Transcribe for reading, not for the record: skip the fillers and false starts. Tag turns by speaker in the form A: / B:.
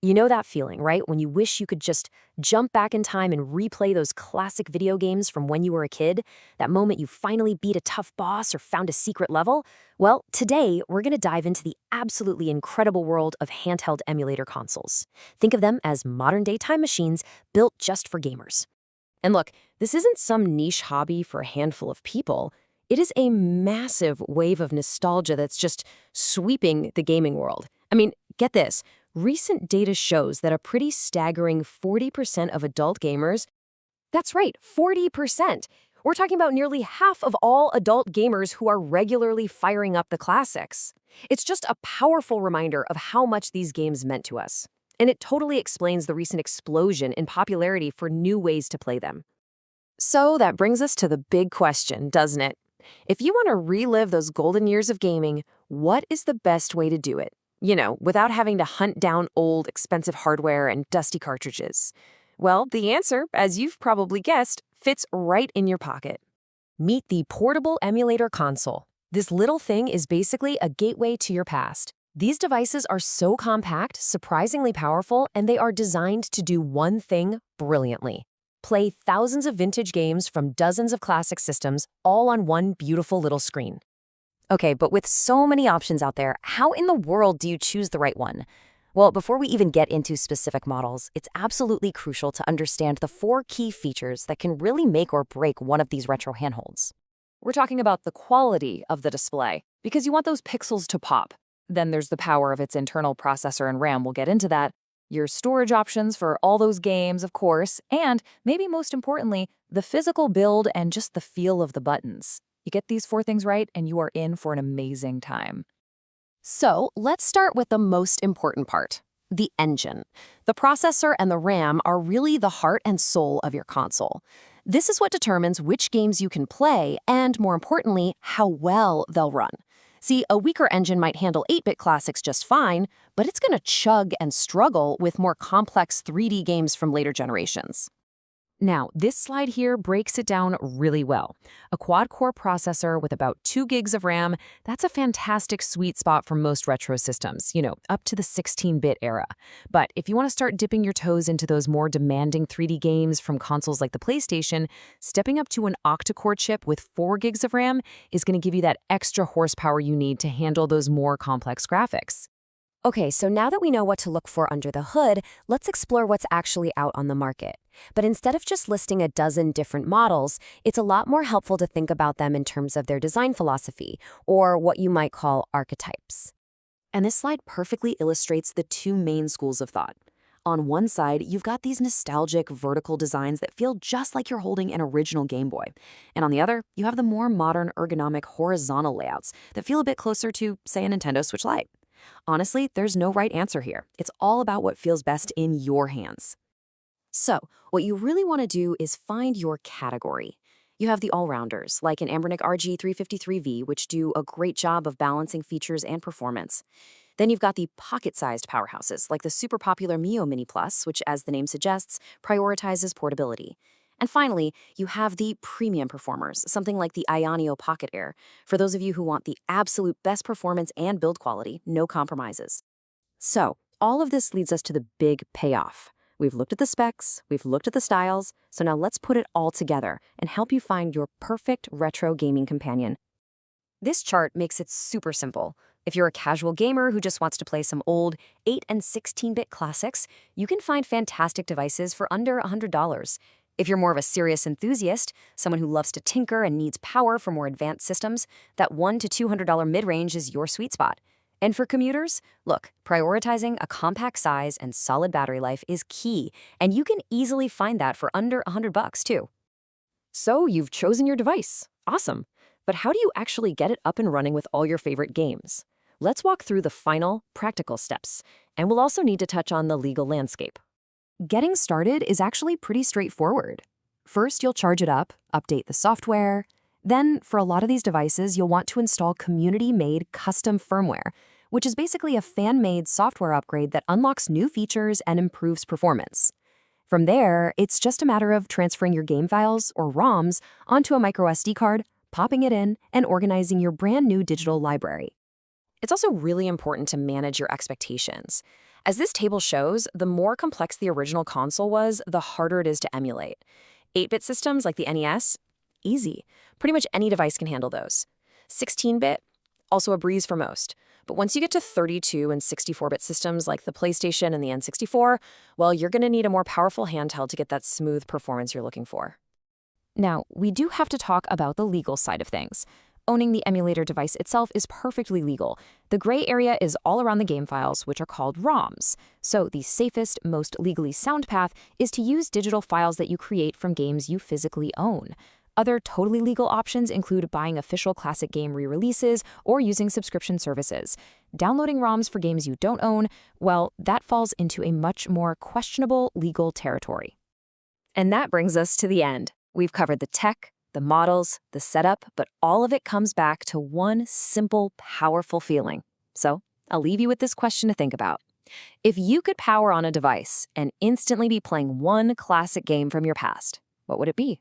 A: You know that feeling, right? When you wish you could just jump back in time and replay those classic video games from when you were a kid? That moment you finally beat a tough boss or found a secret level? Well, today we're going to dive into the absolutely incredible world of handheld emulator consoles. Think of them as modern-day time machines built just for gamers. And look, this isn't some niche hobby for a handful of people. It is a massive wave of nostalgia that's just sweeping the gaming world. I mean, get this. Recent data shows that a pretty staggering 40% of adult gamers, that's right, 40%. We're talking about nearly half of all adult gamers who are regularly firing up the classics. It's just a powerful reminder of how much these games meant to us. And it totally explains the recent explosion in popularity for new ways to play them. So that brings us to the big question, doesn't it? If you want to relive those golden years of gaming, what is the best way to do it? Without having to hunt down old, expensive hardware and dusty cartridges. Well, the answer, as you've probably guessed, fits right in your pocket. Meet the portable emulator console. This little thing is basically a gateway to your past. These devices are so compact, surprisingly powerful, and they are designed to do one thing brilliantly. Play thousands of vintage games from dozens of classic systems, all on one beautiful little screen. Okay, but with so many options out there, how in the world do you choose the right one? Well, before we even get into specific models, it's absolutely crucial to understand the 4 key features that can really make or break one of these retro handhelds. We're talking about the quality of the display, because you want those pixels to pop. Then there's the power of its internal processor and RAM, we'll get into that. Your storage options for all those games, of course, and maybe most importantly, the physical build and just the feel of the buttons. You get these 4 things right, and you are in for an amazing time. So let's start with the most important part, the engine. The processor and the RAM are really the heart and soul of your console. This is what determines which games you can play and, more importantly, how well they'll run. See, a weaker engine might handle 8-bit classics just fine, but it's going to chug and struggle with more complex 3D games from later generations. Now, this slide here breaks it down really well. A quad-core processor with about 2 gigs of RAM, that's a fantastic sweet spot for most retro systems, up to the 16-bit era. But if you want to start dipping your toes into those more demanding 3D games from consoles like the PlayStation, stepping up to an octa-core chip with 4 gigs of RAM is going to give you that extra horsepower you need to handle those more complex graphics. Okay, so now that we know what to look for under the hood, let's explore what's actually out on the market. But instead of just listing a dozen different models, it's a lot more helpful to think about them in terms of their design philosophy, or what you might call archetypes. And this slide perfectly illustrates the 2 main schools of thought. On one side, you've got these nostalgic vertical designs that feel just like you're holding an original Game Boy. And on the other, you have the more modern ergonomic horizontal layouts that feel a bit closer to, say, a Nintendo Switch Lite. Honestly, there's no right answer here. It's all about what feels best in your hands. So, what you really want to do is find your category. You have the all-rounders, like an Anbernic RG353V, which do a great job of balancing features and performance. Then you've got the pocket-sized powerhouses, like the super popular Mio Mini Plus, which, as the name suggests, prioritizes portability. And finally, you have the premium performers, something like the Ionio Pocket Air, for those of you who want the absolute best performance and build quality, no compromises. So, all of this leads us to the big payoff. We've looked at the specs, we've looked at the styles, so now let's put it all together and help you find your perfect retro gaming companion. This chart makes it super simple. If you're a casual gamer who just wants to play some old 8 and 16-bit classics, you can find fantastic devices for under $100. If you're more of a serious enthusiast, someone who loves to tinker and needs power for more advanced systems, that $100 to $200 mid-range is your sweet spot. And for commuters, look, prioritizing a compact size and solid battery life is key, and you can easily find that for under $100 too. So you've chosen your device. Awesome. But how do you actually get it up and running with all your favorite games? Let's walk through the final, practical steps, and we'll also need to touch on the legal landscape. Getting started is actually pretty straightforward. First, you'll charge it up, update the software. Then, for a lot of these devices, you'll want to install community-made custom firmware, which is basically a fan-made software upgrade that unlocks new features and improves performance. From there, it's just a matter of transferring your game files, or ROMs, onto a microSD card, popping it in, and organizing your brand new digital library. It's also really important to manage your expectations. As this table shows, the more complex the original console was, the harder it is to emulate. 8-bit systems like the NES? Easy. Pretty much any device can handle those. 16-bit? Also a breeze for most. But once you get to 32 and 64-bit systems like the PlayStation and the N64, well, you're going to need a more powerful handheld to get that smooth performance you're looking for. Now, we do have to talk about the legal side of things. Owning the emulator device itself is perfectly legal. The gray area is all around the game files, which are called ROMs. So the safest, most legally sound path is to use digital files that you create from games you physically own. Other totally legal options include buying official classic game re-releases or using subscription services. Downloading ROMs for games you don't own, well, that falls into a much more questionable legal territory. And that brings us to the end. We've covered the tech, the models, the setup, but all of it comes back to one simple, powerful feeling. So I'll leave you with this question to think about. If you could power on a device and instantly be playing one classic game from your past, what would it be?